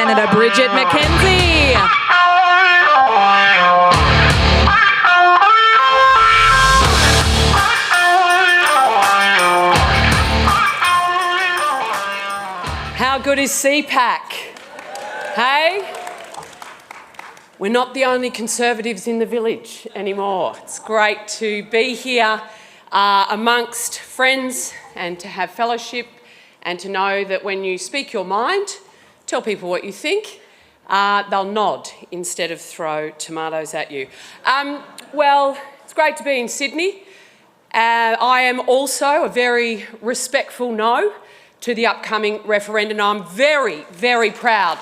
Senator Bridget McKenzie. How good is CPAC? Hey? We're not the only Conservatives in the village anymore. It's great to be here amongst friends and to have fellowship and to know that when you speak your mind, tell people what you think, they'll nod instead of throw tomatoes at you. Well, it's great to be in Sydney. I am also a very respectful no to the upcoming referendum. I'm very, very proud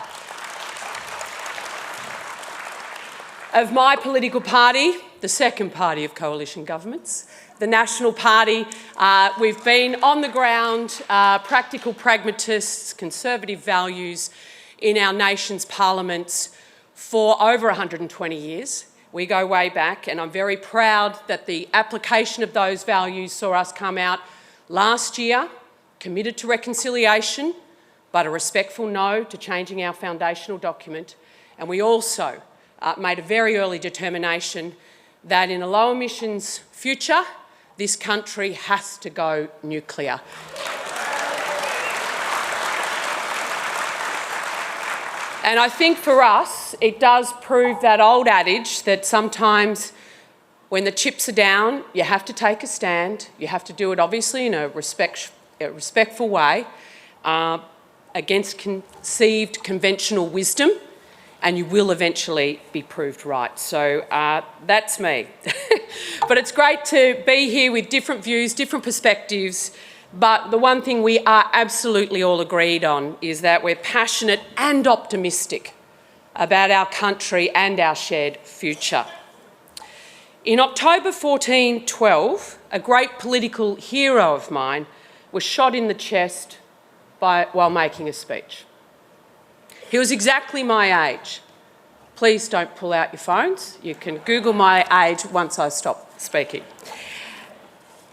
of my political party, the second party of coalition governments, the National Party. We've been on the ground, practical pragmatists, conservative values in our nation's parliaments for over 120 years. We go way back, and I'm very proud that the application of those values saw us come out last year, committed to reconciliation, but a respectful no to changing our foundational document. And we also made a very early determination that in a low emissions future, this country has to go nuclear. And I think for us, it does prove that old adage that sometimes when the chips are down, you have to take a stand. You have to do it obviously in a respectful way against conceived conventional wisdom, and you will eventually be proved right. So that's me. But it's great to be here with different views, different perspectives, but the one thing we are absolutely all agreed on is that we're passionate and optimistic about our country and our shared future. In October 1412, a great political hero of mine was shot in the chest while making a speech. He was exactly my age. Please don't pull out your phones. You can Google my age once I stop speaking.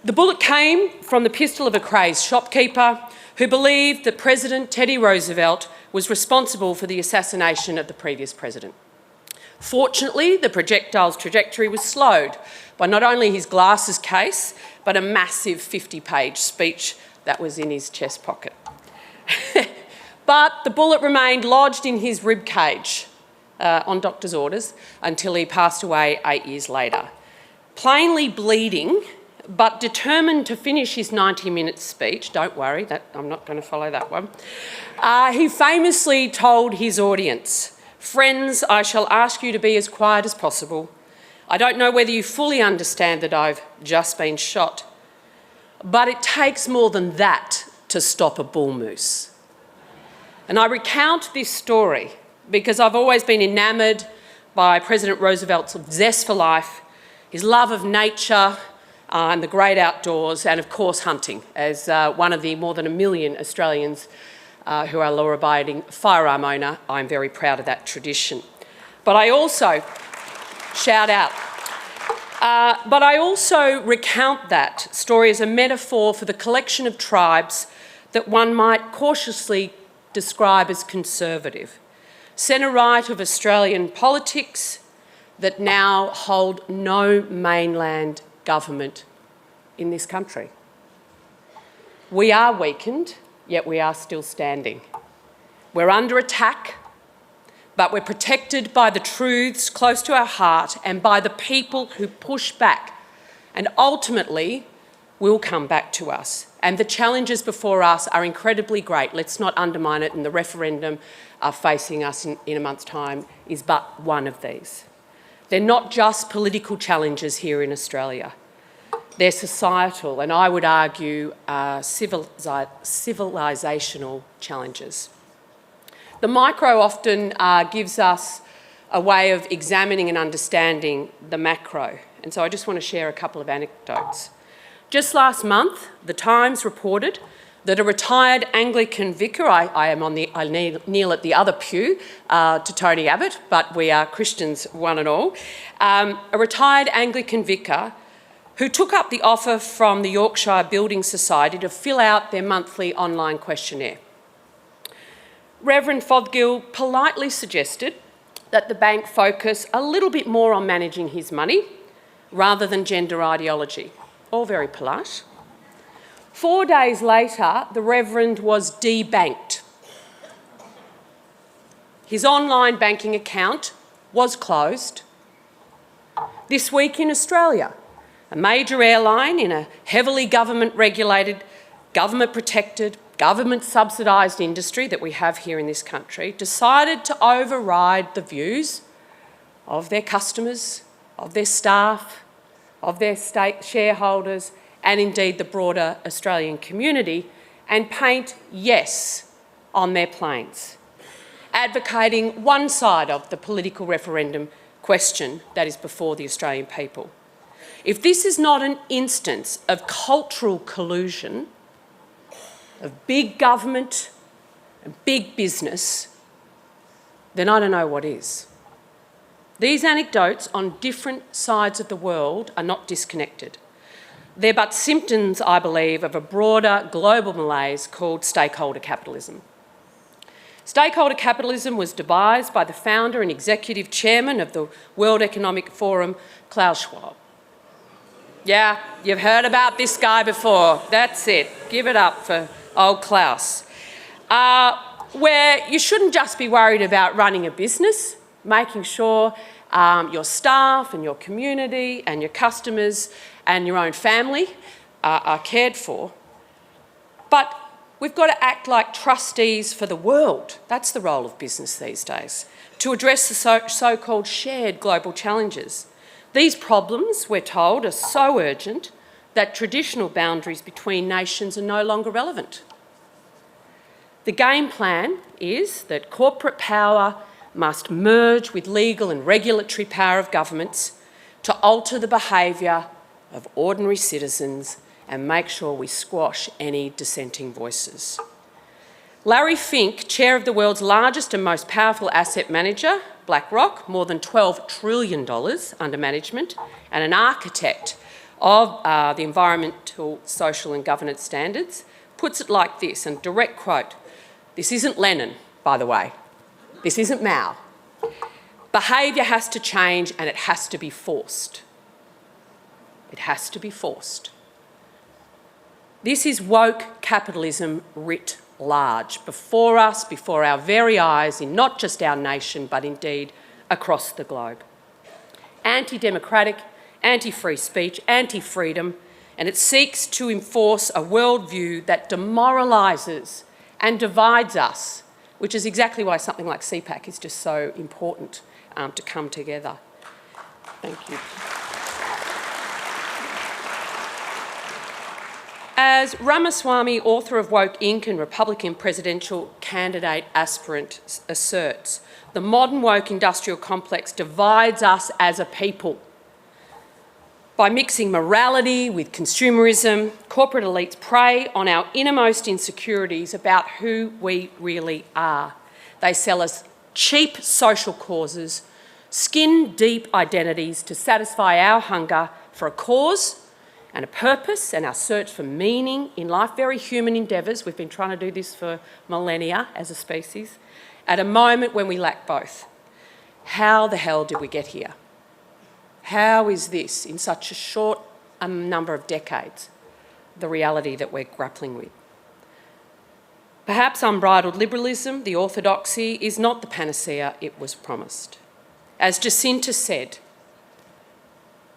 The bullet came from the pistol of a crazed shopkeeper who believed that President Teddy Roosevelt was responsible for the assassination of the previous president. Fortunately, the projectile's trajectory was slowed by not only his glasses case, but a massive 50-page speech that was in his chest pocket. But the bullet remained lodged in his rib cage on doctor's orders until he passed away 8 years later. Plainly bleeding, but determined to finish his 90-minute speech, don't worry, I'm not going to follow that one, he famously told his audience, "Friends, I shall ask you to be as quiet as possible. I don't know whether you fully understand that I've just been shot, but it takes more than that to stop a bull moose." And I recount this story because I've always been enamoured by President Roosevelt's zest for life, his love of nature and the great outdoors, and of course hunting. As one of the more than 1 million Australians who are law-abiding firearm owner, I'm very proud of that tradition. But I also but I also recount that story as a metaphor for the collection of tribes that one might cautiously describe as conservative, centre-right of Australian politics that now hold no mainland government in this country. We are weakened, yet we are still standing. We're under attack, but we're protected by the truths close to our heart and by the people who push back and ultimately will come back to us. And the challenges before us are incredibly great. Let's not undermine it, and the referendum facing us in a month's time is but one of these. They're not just political challenges here in Australia. They're societal, and I would argue civilisational challenges. The micro often gives us a way of examining and understanding the macro, and so I just want to share a couple of anecdotes. Just last month, The Times reported that a retired Anglican vicar, I kneel at the other pew to Tony Abbott, but we are Christians one and all, a retired Anglican vicar who took up the offer from the Yorkshire Building Society to fill out their monthly online questionnaire. Reverend Fothergill politely suggested that the bank focus a little bit more on managing his money rather than gender ideology. All very polite. 4 days later, the Reverend was debanked. His online banking account was closed. This week in Australia, a major airline in a heavily government-regulated, government-protected, government-subsidised industry that we have here in this country decided to override the views of their customers, of their staff, of their state shareholders, and indeed the broader Australian community, and paint yes on their planes, advocating one side of the political referendum question that is before the Australian people. If this is not an instance of cultural collusion, of big government and big business, then I don't know what is. These anecdotes on different sides of the world are not disconnected. They're but symptoms, I believe, of a broader global malaise called stakeholder capitalism. Stakeholder capitalism was devised by the founder and executive chairman of the World Economic Forum, Klaus Schwab. Yeah, you've heard about this guy before. That's it. Give it up for old Klaus. Where you shouldn't just be worried about running a business, making sure your staff and your community and your customers and your own family are cared for, but we've got to act like trustees for the world. That's the role of business these days, to address the so-called shared global challenges. These problems, we're told, are so urgent that traditional boundaries between nations are no longer relevant. The game plan is that corporate power must merge with legal and regulatory power of governments to alter the behaviour of ordinary citizens and make sure we squash any dissenting voices. Larry Fink, chair of the world's largest and most powerful asset manager, BlackRock, more than $12 trillion under management, and an architect of the environmental, social and governance standards, puts it like this, and direct quote, "This isn't Lenin, by the way. This isn't Mao. Behaviour has to change and it has to be forced. It has to be forced." This is woke capitalism writ large, before us, before our very eyes, in not just our nation, but indeed across the globe. Anti-democratic, anti-free speech, anti-freedom, and it seeks to enforce a worldview that demoralises and divides us, which is exactly why something like CPAC is just so important to come together. Thank you. As Ramaswamy, author of Woke Inc. and Republican presidential candidate aspirant, asserts, the modern woke industrial complex divides us as a people. By mixing morality with consumerism, corporate elites prey on our innermost insecurities about who we really are. They sell us cheap social causes, skin-deep identities to satisfy our hunger for a cause and a purpose and our search for meaning in life, very human endeavours. We've been trying to do this for millennia as a species, at a moment when we lack both. How the hell did we get here? How is this, in such a short number of decades, the reality that we're grappling with? Perhaps unbridled liberalism, the orthodoxy, is not the panacea it was promised. As Jacinta said,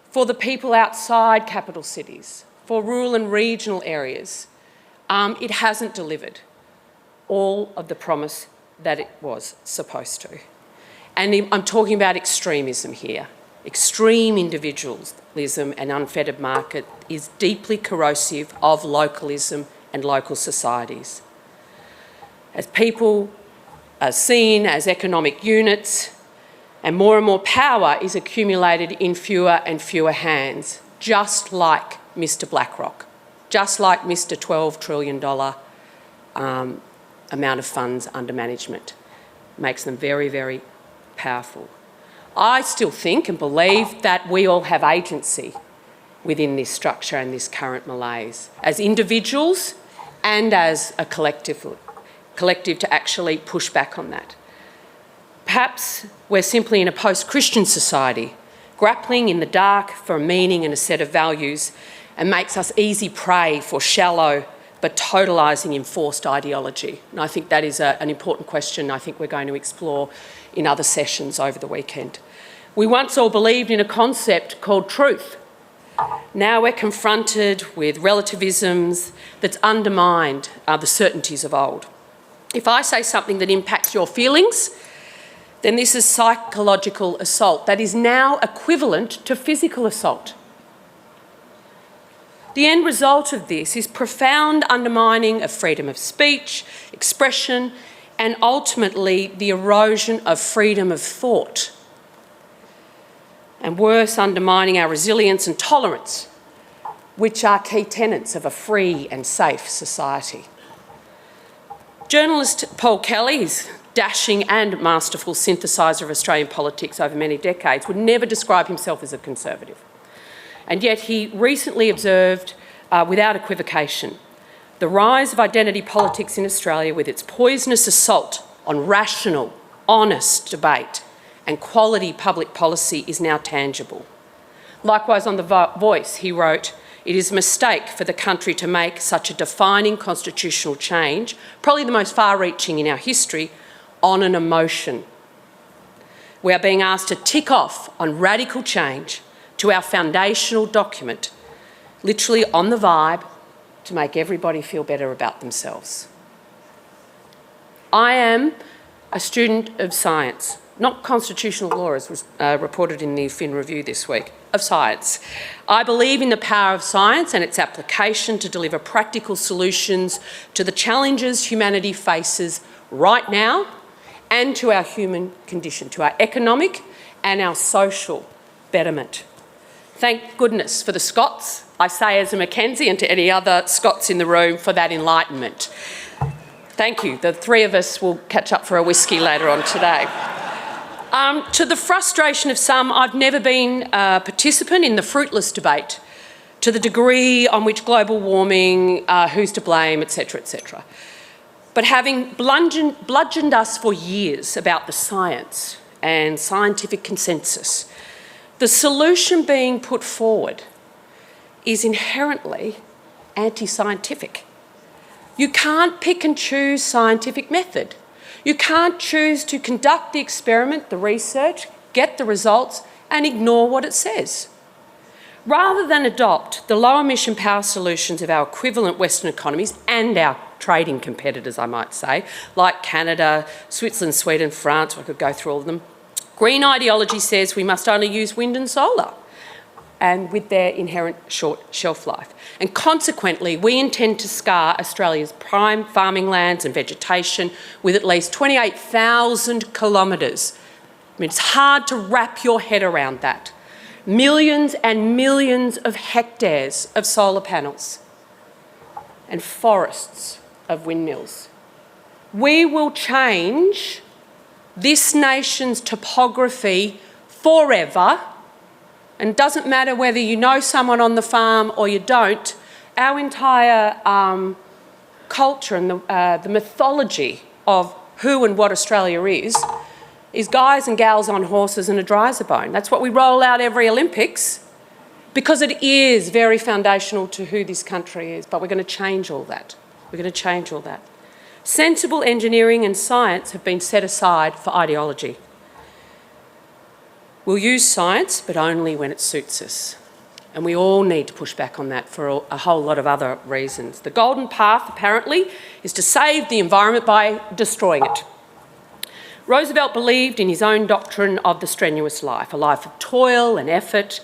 for the people outside capital cities, for rural and regional areas, it hasn't delivered all of the promise that it was supposed to. And I'm talking about extremism here. Extreme individualism and unfettered market is deeply corrosive of localism and local societies. As people are seen as economic units, and more power is accumulated in fewer and fewer hands, just like Mr. BlackRock, just like Mr. $12 trillion amount of funds under management. Makes them very, very powerful. I still think and believe that we all have agency within this structure and this current malaise, as individuals and as a collective. collective to actually push back on that. Perhaps we're simply in a post-Christian society, grappling in the dark for a meaning and a set of values, and makes us easy prey for shallow but totalising enforced ideology. And I think that is an important question I think we're going to explore in other sessions over the weekend. We once all believed in a concept called truth. Now we're confronted with relativisms that's undermined the certainties of old. If I say something that impacts your feelings, then this is psychological assault that is now equivalent to physical assault. The end result of this is profound undermining of freedom of speech, expression, and ultimately the erosion of freedom of thought. And worse, undermining our resilience and tolerance, which are key tenets of a free and safe society. Journalist Paul Kelly, his dashing and masterful synthesiser of Australian politics over many decades, would never describe himself as a conservative. And yet he recently observed, without equivocation, the rise of identity politics in Australia with its poisonous assault on rational, honest debate and quality public policy is now tangible. Likewise, on The Voice, he wrote, "It is a mistake for the country to make such a defining constitutional change, probably the most far-reaching in our history, on an emotion. We are being asked to tick off on radical change to our foundational document, literally on the vibe, to make everybody feel better about themselves." I am a student of science, not constitutional law, as was reported in the Fin Review this week, of science. I believe in the power of science and its application to deliver practical solutions to the challenges humanity faces right now and to our human condition, to our economic and our social betterment. Thank goodness for the Scots, I say as a McKenzie, and to any other Scots in the room for that enlightenment. Thank you. The three of us will catch up for a whiskey later on today. To the frustration of some, I've never been a participant in the fruitless debate to the degree on which global warming, who's to blame, etc., etc. But having bludgeoned us for years about the science and scientific consensus, the solution being put forward is inherently anti-scientific. You can't pick and choose scientific method. You can't choose to conduct the experiment, the research, get the results, and ignore what it says. Rather than adopt the low emission power solutions of our equivalent Western economies and our trading competitors, I might say, like Canada, Switzerland, Sweden, France, I could go through all of them, green ideology says we must only use wind and solar, and with their inherent short shelf life. And consequently, we intend to scar Australia's prime farming lands and vegetation with at least 28,000 kilometres. I mean, it's hard to wrap your head around that. Millions and millions of hectares of solar panels and forests of windmills. We will change this nation's topography forever, and it doesn't matter whether you know someone on the farm or you don't. Our entire culture and the mythology of who and what Australia is guys and gals on horses and a Dryserbone. That's what we roll out every Olympics because it is very foundational to who this country is. But we're going to change all that. We're going to change all that. Sensible engineering and science have been set aside for ideology. We'll use science, but only when it suits us. And we all need to push back on that for a whole lot of other reasons. The golden path, apparently, is to save the environment by destroying it. Roosevelt believed in his own doctrine of the strenuous life, a life of toil and effort,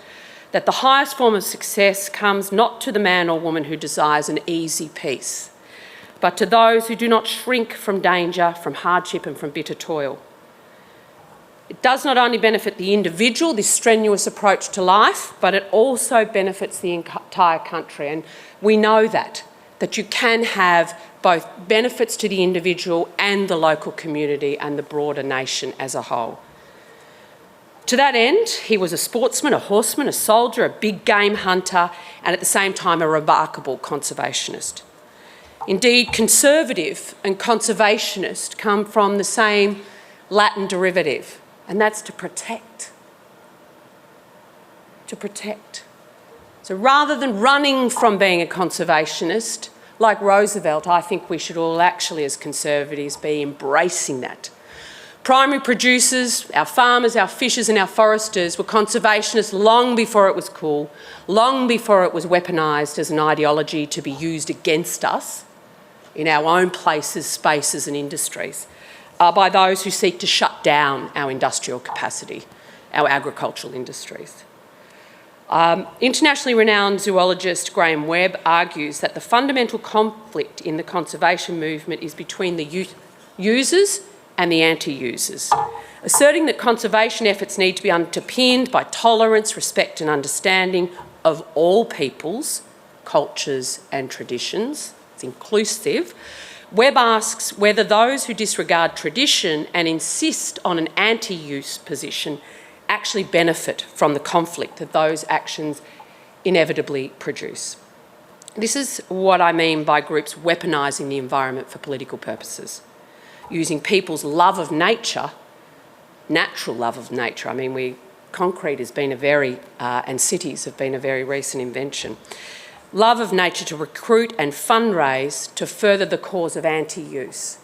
that the highest form of success comes not to the man or woman who desires an easy peace, but to those who do not shrink from danger, from hardship and from bitter toil. It does not only benefit the individual, this strenuous approach to life, but it also benefits the entire country. And we know that you can have both benefits to the individual and the local community and the broader nation as a whole. To that end, he was a sportsman, a horseman, a soldier, a big game hunter, and at the same time a remarkable conservationist. Indeed, conservative and conservationist come from the same Latin derivative, and that's to protect. To protect. So rather than running from being a conservationist, like Roosevelt, I think we should all actually, as conservatives, be embracing that. Primary producers, our farmers, our fishers and our foresters were conservationists long before it was cool, long before it was weaponised as an ideology to be used against us in our own places, spaces and industries by those who seek to shut down our industrial capacity, our agricultural industries. Internationally renowned zoologist Graham Webb argues that the fundamental conflict in the conservation movement is between the users and the anti-users, asserting that conservation efforts need to be underpinned by tolerance, respect and understanding of all peoples, cultures and traditions. It's inclusive. Webb asks whether those who disregard tradition and insist on an anti-use position actually benefit from the conflict that those actions inevitably produce. This is what I mean by groups weaponising the environment for political purposes, using people's love of nature, natural love of nature. I mean, concrete has been and cities have been a very recent invention. Love of nature to recruit and fundraise to further the cause of anti-use.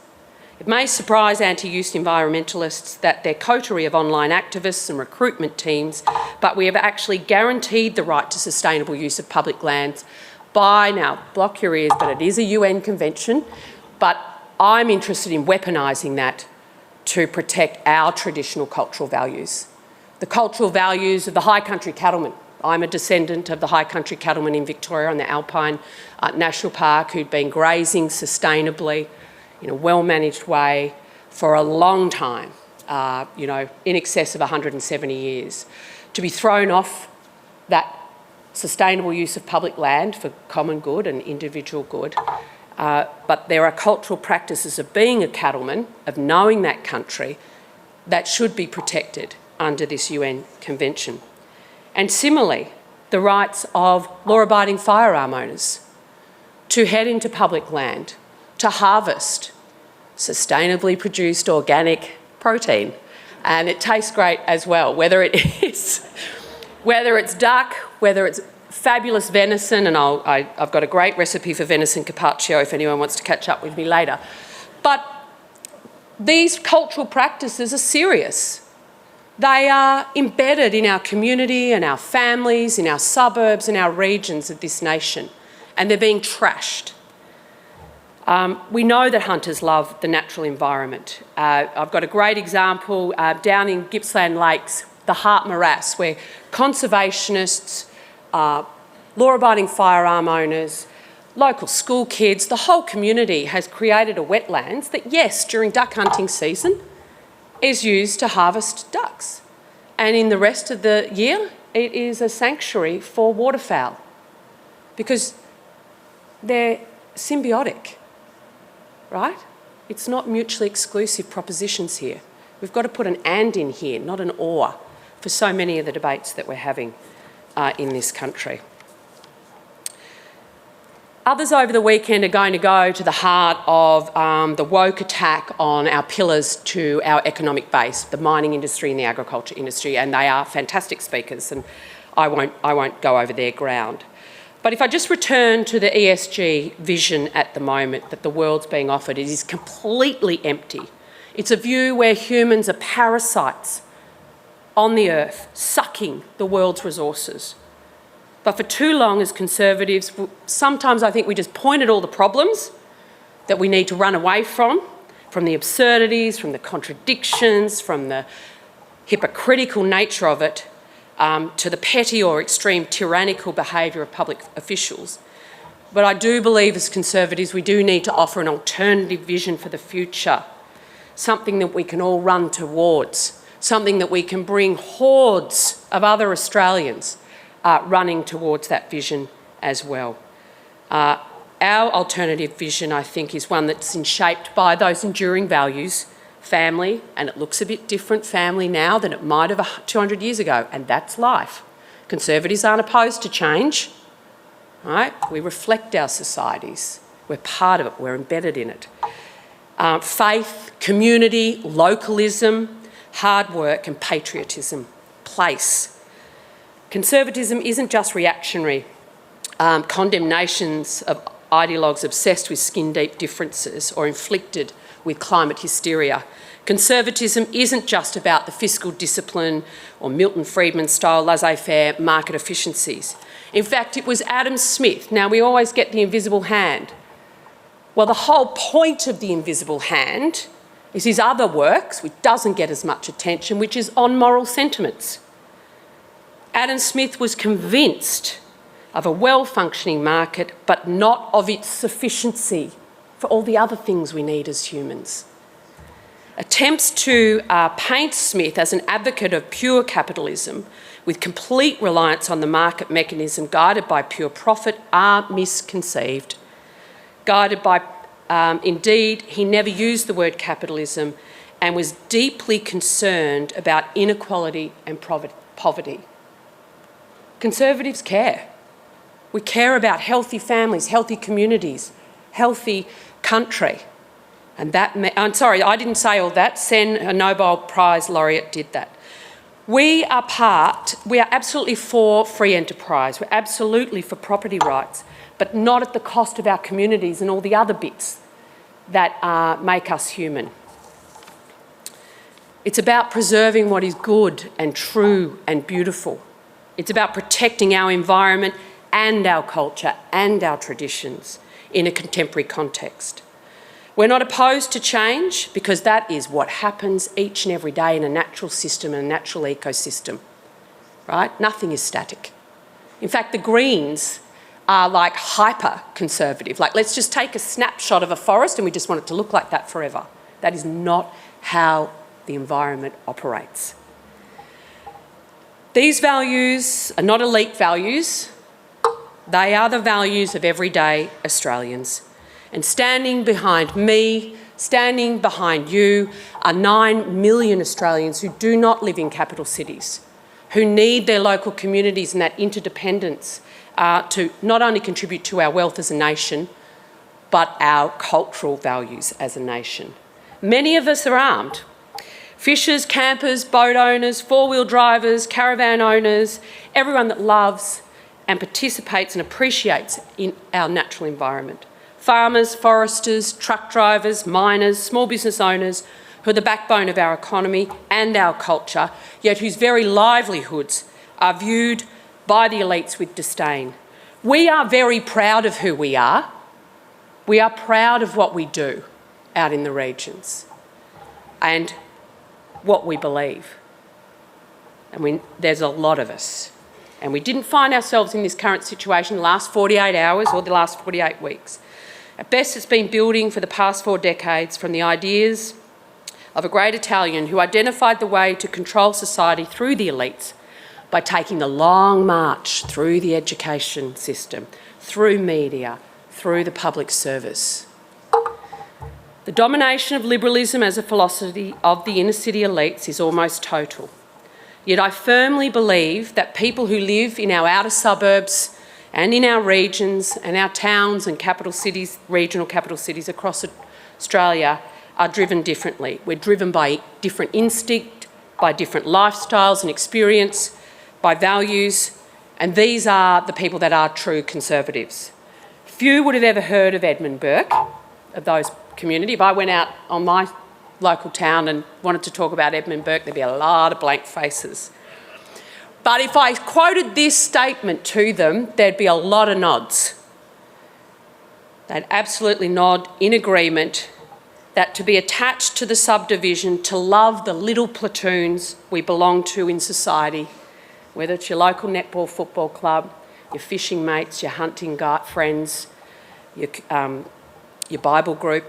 It may surprise anti-use environmentalists that their coterie of online activists and recruitment teams, but we have actually guaranteed the right to sustainable use of public lands by, now block your ears, but it is a UN convention, but I'm interested in weaponising that to protect our traditional cultural values. The cultural values of the high country cattlemen. I'm a descendant of the high country cattlemen in Victoria on the Alpine National Park who'd been grazing sustainably in a well-managed way for a long time, in excess of 170 years. To be thrown off that sustainable use of public land for common good and individual good. But there are cultural practices of being a cattleman, of knowing that country, that should be protected under this UN convention. And similarly, the rights of law-abiding firearm owners to head into public land, to harvest sustainably produced organic protein. And it tastes great as well, whether it's duck, whether it's fabulous venison, and I've got a great recipe for venison carpaccio if anyone wants to catch up with me later. But these cultural practices are serious. They are embedded in our community and our families, in our suburbs and our regions of this nation, and they're being trashed. We know that hunters love the natural environment. I've got a great example down in Gippsland Lakes, the Hart Morass, where conservationists, law-abiding firearm owners, local school kids, the whole community has created a wetlands that, yes, during duck hunting season, is used to harvest ducks. And in the rest of the year, it is a sanctuary for waterfowl because they're symbiotic, right? It's not mutually exclusive propositions here. We've got to put an and in here, not an or, for so many of the debates that we're having in this country. Others over the weekend are going to go to the heart of the woke attack on our pillars to our economic base, the mining industry and the agriculture industry, and they are fantastic speakers, and I won't go over their ground. But if I just return to the ESG vision at the moment that the world's being offered, it is completely empty. It's a view where humans are parasites on the earth, sucking the world's resources. But for too long as conservatives, sometimes I think we just point at all the problems that we need to run away from the absurdities, from the contradictions, from the hypocritical nature of it, to the petty or extreme tyrannical behaviour of public officials. But I do believe as conservatives we do need to offer an alternative vision for the future, something that we can all run towards, something that we can bring hordes of other Australians running towards that vision as well. Our alternative vision, I think, is one that's shaped by those enduring values, family, and it looks a bit different family now than it might have 200 years ago, and that's life. Conservatives aren't opposed to change, right? We reflect our societies. We're part of it, we're embedded in it. Faith, community, localism, hard work and patriotism, place. Conservatism isn't just reactionary condemnations of ideologues obsessed with skin-deep differences or inflicted with climate hysteria. Conservatism isn't just about the fiscal discipline or Milton Friedman-style laissez-faire market efficiencies. In fact, it was Adam Smith. Now, we always get the invisible hand. Well, the whole point of the invisible hand is his other works, which doesn't get as much attention, which is on moral sentiments. Adam Smith was convinced of a well-functioning market, but not of its sufficiency for all the other things we need as humans. Attempts to paint Smith as an advocate of pure capitalism with complete reliance on the market mechanism guided by pure profit are misconceived. Indeed, he never used the word capitalism and was deeply concerned about inequality and poverty. Conservatives care. We care about healthy families, healthy communities, healthy country. And I'm sorry, I didn't say all that. Sen, a Nobel Prize laureate, did that. We are absolutely for free enterprise. We're absolutely for property rights, but not at the cost of our communities and all the other bits that make us human. It's about preserving what is good and true and beautiful. It's about protecting our environment and our culture and our traditions in a contemporary context. We're not opposed to change because that is what happens each and every day in a natural system and a natural ecosystem, right? Nothing is static. In fact, the Greens are like hyper-conservative. Like, let's just take a snapshot of a forest and we just want it to look like that forever. That is not how the environment operates. These values are not elite values. They are the values of everyday Australians. And standing behind me, standing behind you, are 9 million Australians who do not live in capital cities, who need their local communities and that interdependence to not only contribute to our wealth as a nation, but our cultural values as a nation. Many of us are armed. Fishers, campers, boat owners, four-wheel drivers, caravan owners, everyone that loves and participates and appreciates in our natural environment. Farmers, foresters, truck drivers, miners, small business owners, who are the backbone of our economy and our culture, yet whose very livelihoods are viewed by the elites with disdain. We are very proud of who we are. We are proud of what we do out in the regions and what we believe. There's a lot of us. And we didn't find ourselves in this current situation the last 48 hours or the last 48 weeks. At best, it's been building for the past 4 decades from the ideas of a great Italian who identified the way to control society through the elites by taking the long march through the education system, through media, through the public service. The domination of liberalism as a philosophy of the inner city elites is almost total. Yet I firmly believe that people who live in our outer suburbs and in our regions and our towns and capital cities, regional capital cities across Australia are driven differently. We're driven by different instinct, by different lifestyles and experience, by values, and these are the people that are true conservatives. Few would have ever heard of Edmund Burke, of those community. If I went out on my local town and wanted to talk about Edmund Burke, there'd be a lot of blank faces. But if I quoted this statement to them, there'd be a lot of nods. They'd absolutely nod in agreement that to be attached to the subdivision, to love the little platoons we belong to in society, whether it's your local netball football club, your fishing mates, your hunting friends, your Bible group,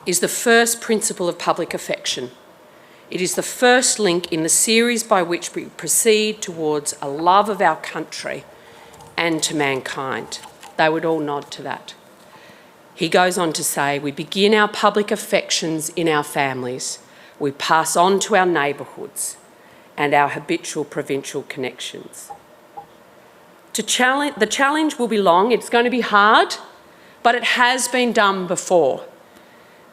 is the first principle of public affection. It is the first link in the series by which we proceed towards a love of our country and to mankind. They would all nod to that. He goes on to say, we begin our public affections in our families. We pass on to our neighbourhoods and our habitual provincial connections. The challenge will be long. It's going to be hard, but it has been done before.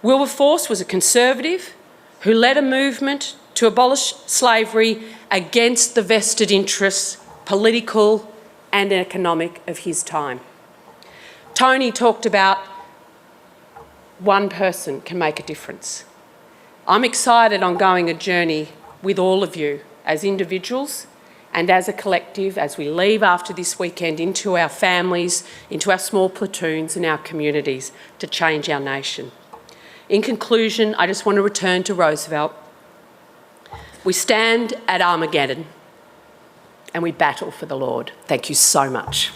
Wilberforce was a conservative who led a movement to abolish slavery against the vested interests, political and economic, of his time. Tony talked about one person can make a difference. I'm excited on going a journey with all of you as individuals and as a collective as we leave after this weekend into our families, into our small platoons and our communities to change our nation. In conclusion, I just want to return to Roosevelt. We stand at Armageddon and we battle for the Lord. Thank you so much.